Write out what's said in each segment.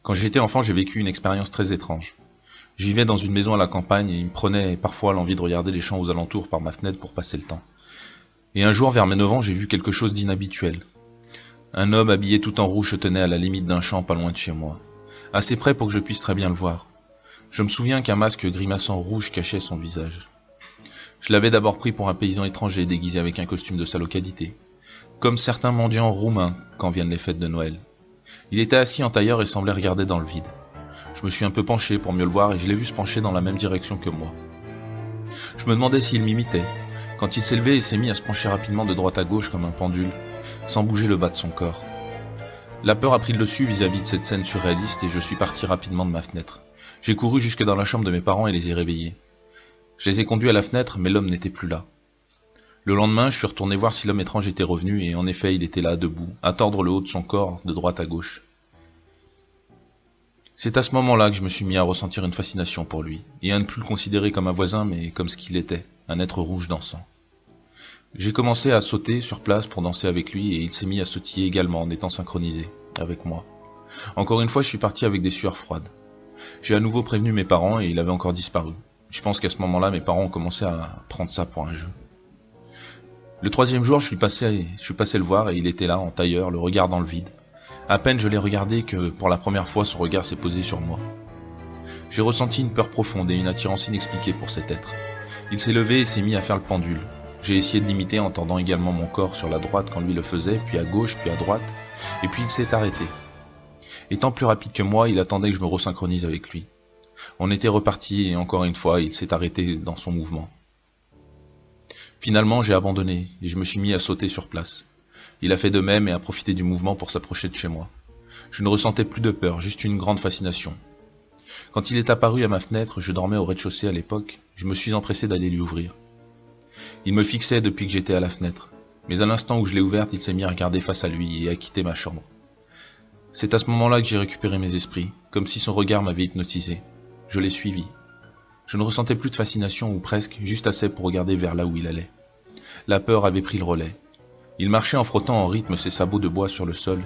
Quand j'étais enfant, j'ai vécu une expérience très étrange. Je vivais dans une maison à la campagne et il me prenait parfois l'envie de regarder les champs aux alentours par ma fenêtre pour passer le temps. Et un jour, vers mes 9 ans, j'ai vu quelque chose d'inhabituel. Un homme habillé tout en rouge se tenait à la limite d'un champ pas loin de chez moi, assez près pour que je puisse très bien le voir. Je me souviens qu'un masque grimaçant rouge cachait son visage. Je l'avais d'abord pris pour un paysan étranger déguisé avec un costume de sa localité, comme certains mendiants roumains quand viennent les fêtes de Noël. Il était assis en tailleur et semblait regarder dans le vide. Je me suis un peu penché pour mieux le voir et je l'ai vu se pencher dans la même direction que moi. Je me demandais s'il m'imitait, quand il s'est levé et s'est mis à se pencher rapidement de droite à gauche comme un pendule, sans bouger le bas de son corps. La peur a pris le dessus vis-à-vis de cette scène surréaliste et je suis parti rapidement de ma fenêtre. J'ai couru jusque dans la chambre de mes parents et les ai réveillés. Je les ai conduits à la fenêtre, mais l'homme n'était plus là. Le lendemain, je suis retourné voir si l'homme étrange était revenu et en effet, il était là, debout, à tordre le haut de son corps, de droite à gauche. C'est à ce moment-là que je me suis mis à ressentir une fascination pour lui, et à ne plus le considérer comme un voisin, mais comme ce qu'il était, un être rouge dansant. J'ai commencé à sauter sur place pour danser avec lui, et il s'est mis à sautiller également en étant synchronisé, avec moi. Encore une fois, je suis parti avec des sueurs froides. J'ai à nouveau prévenu mes parents et il avait encore disparu. Je pense qu'à ce moment-là, mes parents ont commencé à prendre ça pour un jeu. Le troisième jour, je suis passé le voir et il était là, en tailleur, le regard dans le vide. À peine je l'ai regardé que, pour la première fois, son regard s'est posé sur moi. J'ai ressenti une peur profonde et une attirance inexpliquée pour cet être. Il s'est levé et s'est mis à faire le pendule. J'ai essayé de l'imiter en tendant également mon corps sur la droite quand lui le faisait, puis à gauche, puis à droite, et puis il s'est arrêté. Étant plus rapide que moi, il attendait que je me resynchronise avec lui. On était reparti et encore une fois, il s'est arrêté dans son mouvement. Finalement, j'ai abandonné et je me suis mis à sauter sur place. Il a fait de même et a profité du mouvement pour s'approcher de chez moi. Je ne ressentais plus de peur, juste une grande fascination. Quand il est apparu à ma fenêtre, je dormais au rez-de-chaussée à l'époque, je me suis empressé d'aller lui ouvrir. Il me fixait depuis que j'étais à la fenêtre, mais à l'instant où je l'ai ouverte, il s'est mis à regarder face à lui et à quitter ma chambre. C'est à ce moment-là que j'ai récupéré mes esprits, comme si son regard m'avait hypnotisé. Je l'ai suivi. Je ne ressentais plus de fascination, ou presque, juste assez pour regarder vers là où il allait. La peur avait pris le relais. Il marchait en frottant en rythme ses sabots de bois sur le sol,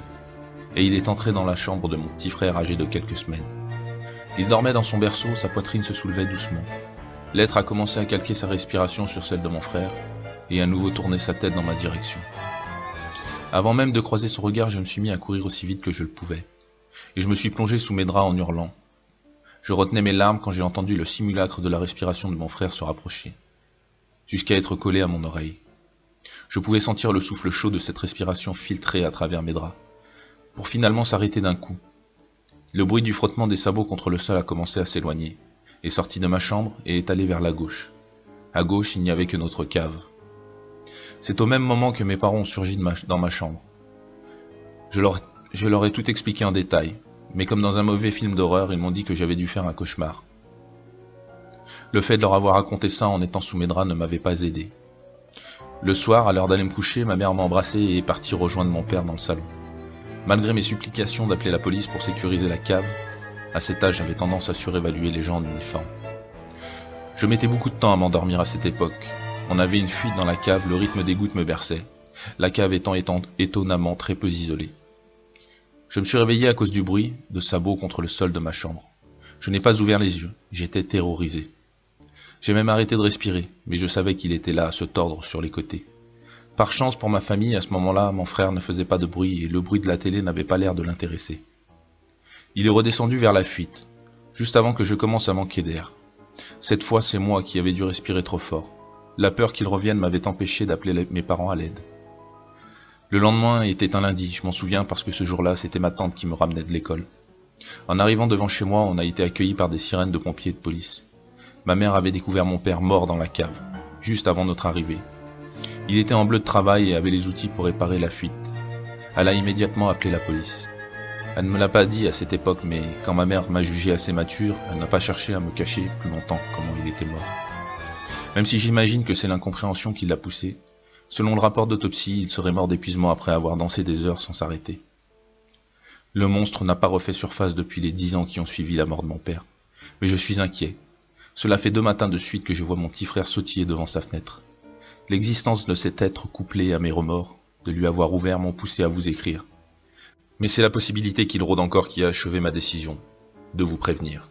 et il est entré dans la chambre de mon petit frère âgé de quelques semaines. Il dormait dans son berceau, sa poitrine se soulevait doucement. L'être a commencé à calquer sa respiration sur celle de mon frère, et à nouveau tourner sa tête dans ma direction. Avant même de croiser son regard, je me suis mis à courir aussi vite que je le pouvais, et je me suis plongé sous mes draps en hurlant. Je retenais mes larmes quand j'ai entendu le simulacre de la respiration de mon frère se rapprocher, jusqu'à être collé à mon oreille. Je pouvais sentir le souffle chaud de cette respiration filtrer à travers mes draps, pour finalement s'arrêter d'un coup. Le bruit du frottement des sabots contre le sol a commencé à s'éloigner, est sorti de ma chambre et est allé vers la gauche. À gauche, il n'y avait que notre cave. C'est au même moment que mes parents ont surgi dans ma chambre. Je leur ai tout expliqué en détail, mais comme dans un mauvais film d'horreur, ils m'ont dit que j'avais dû faire un cauchemar. Le fait de leur avoir raconté ça en étant sous mes draps ne m'avait pas aidé. Le soir, à l'heure d'aller me coucher, ma mère m'a embrassé et est partie rejoindre mon père dans le salon. Malgré mes supplications d'appeler la police pour sécuriser la cave, à cet âge j'avais tendance à surévaluer les gens en uniforme. Je mettais beaucoup de temps à m'endormir à cette époque. On avait une fuite dans la cave, le rythme des gouttes me berçait, la cave étant étonnamment très peu isolée. Je me suis réveillé à cause du bruit de sabots contre le sol de ma chambre. Je n'ai pas ouvert les yeux, j'étais terrorisé. J'ai même arrêté de respirer, mais je savais qu'il était là à se tordre sur les côtés. Par chance pour ma famille, à ce moment-là, mon frère ne faisait pas de bruit et le bruit de la télé n'avait pas l'air de l'intéresser. Il est redescendu vers la fuite, juste avant que je commence à manquer d'air. Cette fois, c'est moi qui avais dû respirer trop fort. La peur qu'il revienne m'avait empêché d'appeler mes parents à l'aide. Le lendemain était un lundi, je m'en souviens parce que ce jour-là, c'était ma tante qui me ramenait de l'école. En arrivant devant chez moi, on a été accueillis par des sirènes de pompiers et de police. Ma mère avait découvert mon père mort dans la cave, juste avant notre arrivée. Il était en bleu de travail et avait les outils pour réparer la fuite. Elle a immédiatement appelé la police. Elle ne me l'a pas dit à cette époque, mais quand ma mère m'a jugé assez mature, elle n'a pas cherché à me cacher plus longtemps comment il était mort. Même si j'imagine que c'est l'incompréhension qui l'a poussé, selon le rapport d'autopsie, il serait mort d'épuisement après avoir dansé des heures sans s'arrêter. Le monstre n'a pas refait surface depuis les 10 ans qui ont suivi la mort de mon père. Mais je suis inquiet. Cela fait 2 matins de suite que je vois mon petit frère sautiller devant sa fenêtre. L'existence de cet être couplé à mes remords, de lui avoir ouvert, m'ont poussé à vous écrire. Mais c'est la possibilité qu'il rôde encore qui a achevé ma décision, de vous prévenir.